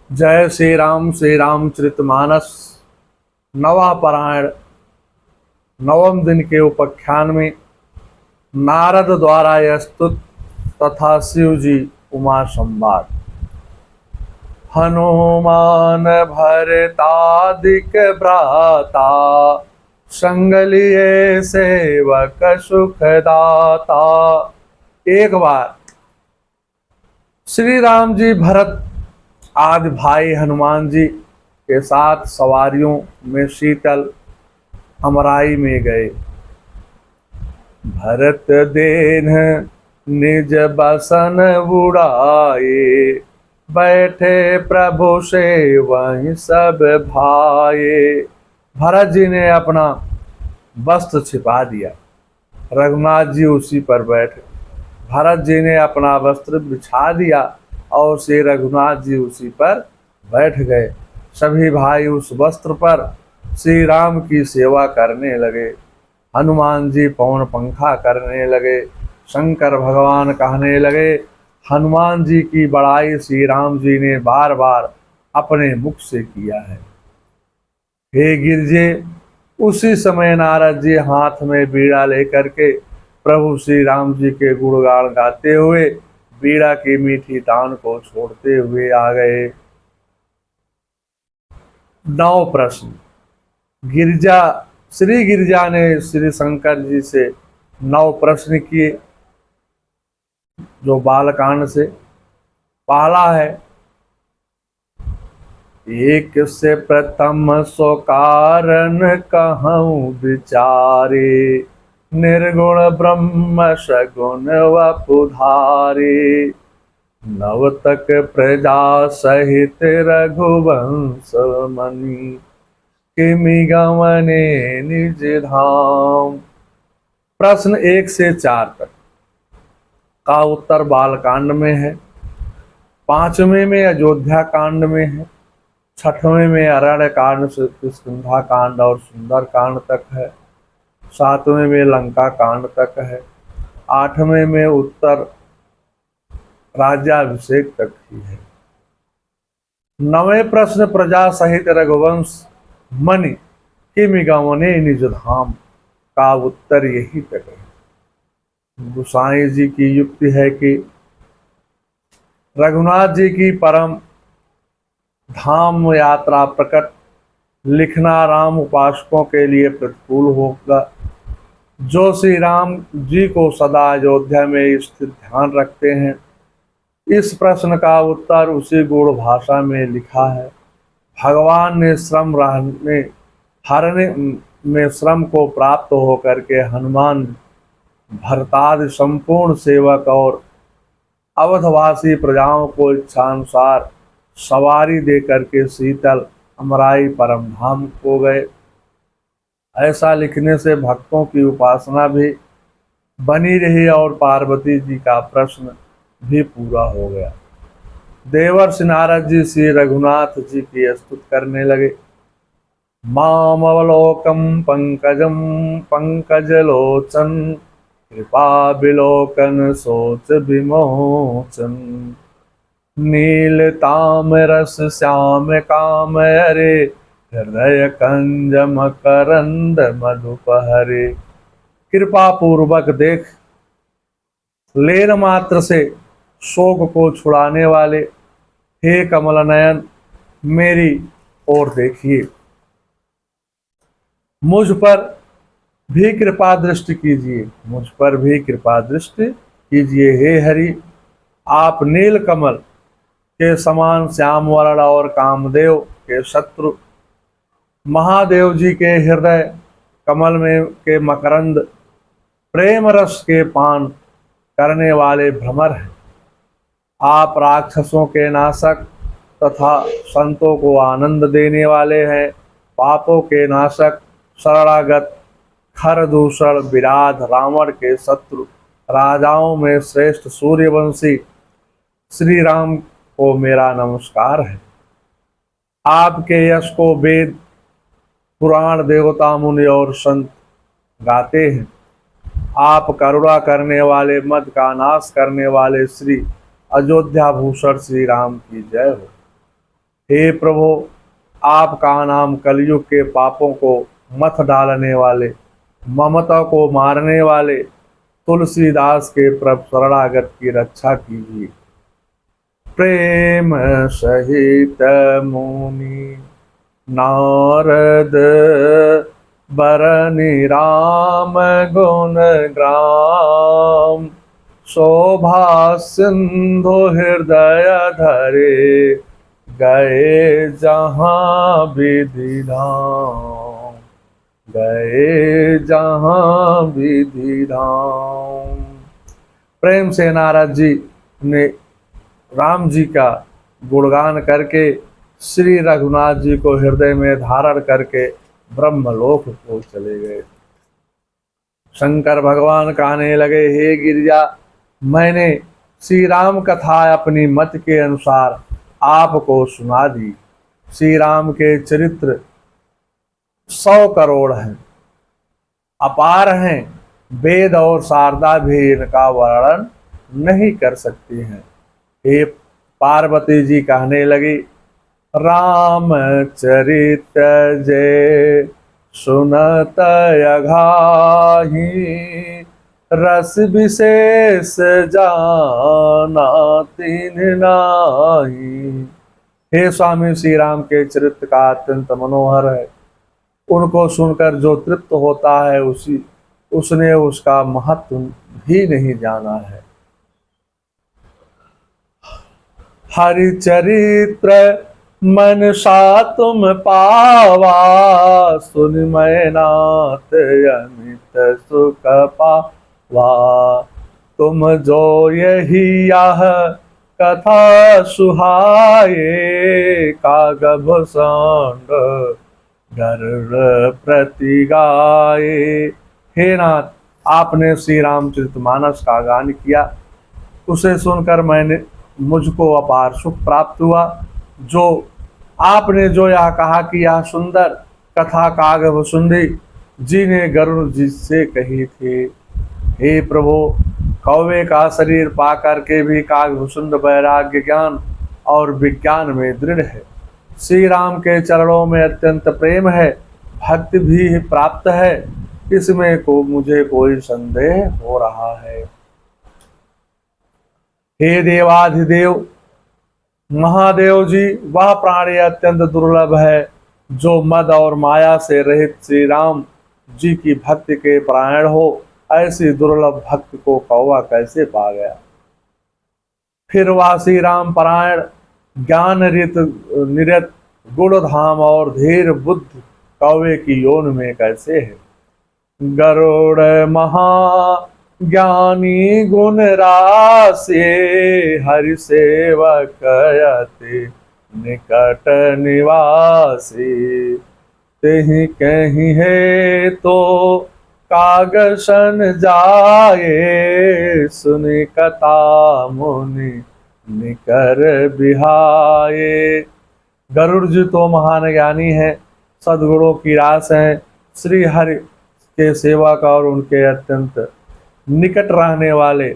जय श्री रामचरितमानस नवा पारायण नवम दिन के उपाख्यान में नारद द्वारा यह स्तुत तथा शिव जी उमा संवाद। हनुमान भरतादिक भ्राता संग लिए सेवक सुखदाता। एक बार श्री राम जी भरत आदि भाई हनुमान जी के साथ सवारियों में शीतल अमराई में गए। भरत देन निज बसन उड़ाए, बैठे प्रभु से वहीं सब भाए। भरत जी ने अपना वस्त्र छिपा दिया, रघुनाथ जी उसी पर बैठे। भरत जी ने अपना वस्त्र बिछा दिया और श्री रघुनाथ जी उसी पर बैठ गए। सभी भाई उस वस्त्र पर श्री राम की सेवा करने लगे। हनुमान जी पवन पंखा करने लगे। शंकर भगवान कहने लगे, हनुमान जी की बड़ाई श्री राम जी ने बार बार अपने मुख से किया है। हे गिरजे, उसी समय नारद जी हाथ में बीड़ा लेकर के प्रभु श्री राम जी के गुणगान गाते हुए बीड़ा की मीठी तान को छोड़ते हुए आ गए। 9 प्रश्न। गिरजा श्री गिरजा ने श्री शंकर जी से 9 प्रश्न किए जो बालकांड से। पहला है, एक से प्रथम सो कारण कहूँ विचारे, निर्गुण ब्रह्म सगुण वपुधारे। नवतक प्रजा सहित रघुवंश मणि, किमि गमने निज धाम। प्रश्न 1 से 4 तक का उत्तर बालकांड में है। 5वें में अयोध्या कांड में है। 6वें में अरण्य कांड से किष्किंधा कांड और सुंदर कांड तक है। 7वें में लंका कांड तक है। 8वें में उत्तर राज्याभिषेक तक ही है। 9वें प्रश्न प्रजा सहित रघुवंश मणि किमि गमने निज धाम का उत्तर यही तक है। गोसाई जी की युक्ति है कि रघुनाथ जी की परम धाम यात्रा प्रकट लिखना राम उपासकों के लिए प्रतिकूल होगा। जो श्री राम जी को सदा अयोध्या में स्थित ध्यान रखते हैं। इस प्रश्न का उत्तर उसी गूढ़ भाषा में लिखा है। भगवान ने हरने में श्रम को प्राप्त होकर के हनुमान भरतादि संपूर्ण सेवक और अवधवासी प्रजाओं को इच्छानुसार सवारी दे करके शीतल अमराई परम धाम को गए। ऐसा लिखने से भक्तों की उपासना भी बनी रही और पार्वती जी का प्रश्न भी पूरा हो गया। देवर्षि नारद जी श्री रघुनाथ जी की स्तुति करने लगे। मामवलोकम पंकजम पंकजलोचन, कृपा विलोकन सोच विमोचन। नील ताम्रस श्याम काम हरे, हृदय कंज मकरंद मधुप हरे। कृपा पूर्वक देख, लेन मात्र से शोक को छुड़ाने वाले हे कमल नयन, मेरी ओर देखिए। मुझ पर भी कृपा दृष्टि कीजिए, मुझ पर भी कृपा दृष्टि कीजिए। हे हरि, आप नील कमल के समान श्याम वर्ण और कामदेव के शत्रु महादेव जी के हृदय कमल में के मकरंद प्रेम रस के पान करने वाले भ्रमर हैं। आप राक्षसों के नाशक तथा संतों को आनंद देने वाले हैं। पापों के नाशक शरणागत खरदूषण विराध रावण के शत्रु राजाओं में श्रेष्ठ सूर्यवंशी श्री राम को मेरा नमस्कार है। आपके यश को वेद पुराण देवता मुनि और संत गाते हैं। आप करुणा करने वाले, मद का नाश करने वाले श्री अयोध्या भूषण श्री राम की जय हो। हे प्रभु, आपका नाम कलयुग के पापों को मथ डालने वाले, ममता को मारने वाले तुलसीदास के प्रभु शरणागत की रक्षा कीजिए। प्रेम सहित मुनि नारद बरनि राम गुण ग्राम, शोभा सिंधु हृदय धरे, गए जहाँ विधि धाम, गए जहाँ विधि धाम। प्रेम से नारद जी ने राम जी का गुणगान करके श्री रघुनाथ जी को हृदय में धारण करके ब्रह्मलोक को चले गए। शंकर भगवान कहने लगे, हे गिरिजा, मैंने श्री राम कथा अपनी मत के अनुसार आपको सुना दी। श्री राम के चरित्र 100 करोड़ हैं, अपार हैं, वेद और शारदा भी इनका वर्णन नहीं कर सकती हैं। हे पार्वती जी कहने लगी, राम चरित जय सुनत अघाही, रस विशेष जाना तीन नाही। हे स्वामी, श्री राम के चरित्र का अत्यंत मनोहर है, उनको सुनकर जो तृप्त होता है उसने उसका महत्व भी नहीं जाना है। हरि चरित्र मन सा तुम पावा, सुन मैं नाथ अमित सुख पावा। तुम जो यही यह कथा सुहाए, कागभ सांड गरुड़ प्रति गाए। हे नाथ, आपने श्री रामचरितमानस का गान किया, उसे सुनकर मुझको अपार सुख प्राप्त हुआ। जो आपने जो यह कहा कि यह सुंदर कथा कागभ सुंदी जी ने गरुड़ जी से कही थी। हे प्रभु, कौवे का शरीर पा करके भी कागभुसुंड वैराग्य ज्ञान और विज्ञान में दृढ़ है। श्री राम के चरणों में अत्यंत प्रेम है, भक्ति भी प्राप्त है, इसमें को मुझे कोई संदेह हो रहा है। हे देवाधिदेव महादेव जी, वह प्राणी अत्यंत दुर्लभ है जो मद और माया से रहित श्री राम जी की भक्ति के परायण हो। ऐसी दुर्लभ भक्त को कौवा कैसे पा गया? फिर वह श्री राम परायण ज्ञान निरत गुण धाम और धीर बुद्ध कौवे की योन में कैसे है? गरुड़ महा ज्ञानी गुण राशि, हरि सेवक अति निकट निवासी। तेहि कहीं है तो कागसन जाए, सुनि कथा मुनि निकर बिहाए। गरुड़ जी तो महान ज्ञानी है, सद्गुणों की रास है, श्री हरि के सेवक और उनके अत्यंत निकट रहने वाले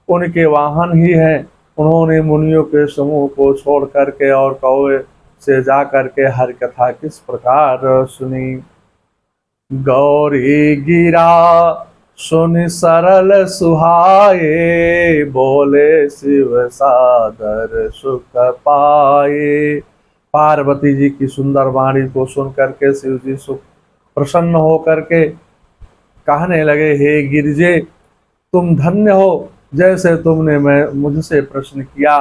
उनके वाहन ही हैं। उन्होंने मुनियों के समूह को छोड़ करके और कौवे से जा करके हरि कथा किस प्रकार सुनी। गौरी गिरा सुनि सरल सुहाए, बोले शिव सादर सुख पाए। पार्वती जी की सुंदर वाणी को सुन करके शिव जी सुख प्रसन्न हो करके कहने लगे, हे गिरिजे, तुम धन्य हो, जैसे तुमने मुझसे प्रश्न किया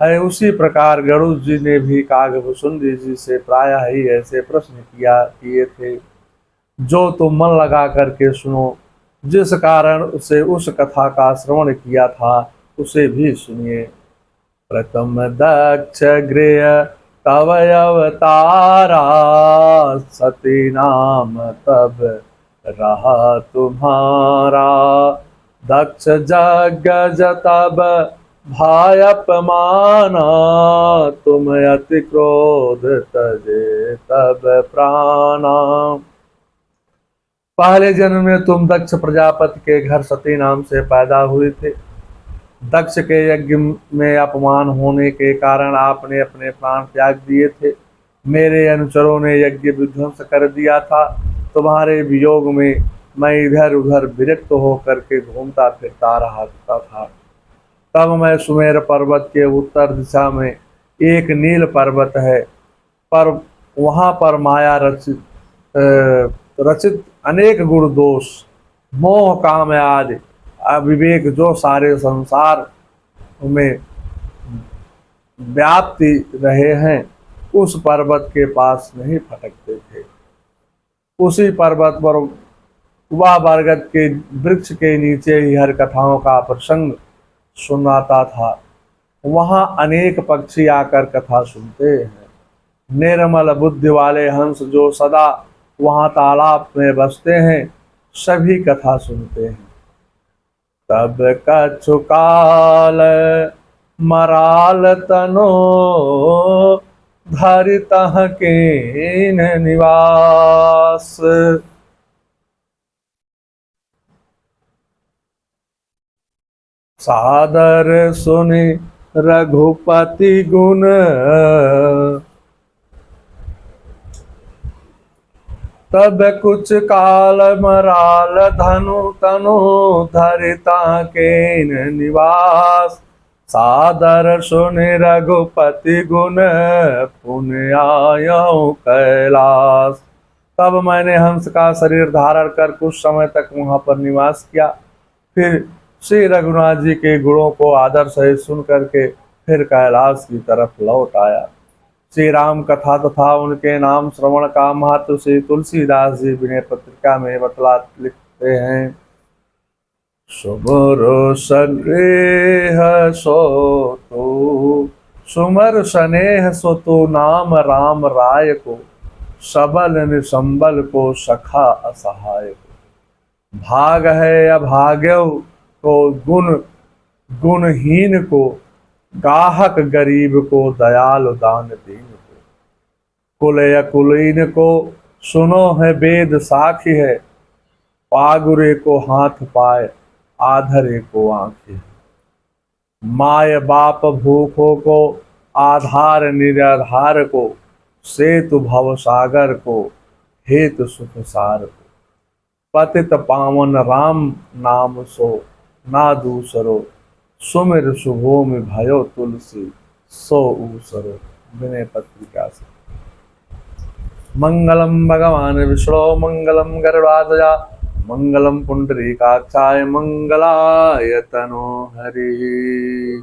है उसी प्रकार गरुड़ जी ने भी कागभुसुंडी जी से प्रायः ही ऐसे प्रश्न किए थे। जो तुम मन लगा करके सुनो, जिस कारण उसे उस कथा का श्रवण किया था उसे भी सुनिए। प्रथम दक्ष गृह तव अवतारा, सती नाम तब रहा तुम्हारा। दक्ष जग तब भाय अपमाना, तुम अति क्रोध तजे तब प्राणा। पहले जन्म में तुम दक्ष प्रजापति के घर सती नाम से पैदा हुए थे। दक्ष के यज्ञ में अपमान होने के कारण आपने अपने प्राण त्याग दिए थे। मेरे अनुचरों ने यज्ञ विध्वंस कर दिया था। तुम्हारे वियोग में मैं इधर उधर विरक्त होकर के घूमता फिरता रहा था। तब मैं सुमेर पर्वत के उत्तर दिशा में एक नील पर्वत है, पर वहां पर माया रचित अनेक गुण दोष, मोह काम आदि अविवेक जो सारे संसार में व्याप्ति रहे हैं, उस पर्वत के पास नहीं फटकते थे। उसी पर्वत पर वह बरगद के वृक्ष के नीचे ही हर कथाओं का प्रसंग सुनाता था। वहां अनेक पक्षी आकर कथा सुनते हैं। निर्मल बुद्धि वाले हंस जो सदा वहां तालाब में बसते हैं, सभी कथा सुनते हैं। तब कछु काल मराल तनो धरितः कीन निवास। सादर सुनि रघुपति गुण, तब कुछ काल मराल धनु तनु धरिता केन निवास। सादर सुनि रघुपति गुण, पुण्य आयो कैलास। तब मैंने हंस का शरीर धारण कर कुछ समय तक वहां पर निवास किया। फिर श्री रघुनाथ जी के गुणों को आदर सहित सुन करके फिर कैलाश की तरफ लौट आया। श्री राम कथा तथा उनके नाम श्रवण का महत्व श्री तुलसीदास जी विनय पत्रिका में बतला लिखते हैं। सुमर स्नेह सो तो, सुमर स्नेह सो तो नाम राम राय को, सबल निसंबल को सखा असहाय को। भाग है अभाग्य को गुण गुणहीन को, गाहक गरीब को दयालु दान दीन को। कुल कुलीन को सुनो है वेद साखी है, पागुरे को हाथ पाए आधरे को आंखें। माय बाप भूखों को आधार निराधार को, सेतु भव सागर को हेतु सुख सार को। पतित पावन राम नाम सो ना दूसरो, सुमिर सुभोमि भयो तुलसी सो ऊसरो। विनय पत्रिका से। मंगलम भगवान विष्णु मंगलम गरुड़ाध्वजा मंगलम पुंडरीकाक्षाय मंगलाय तनो हरि।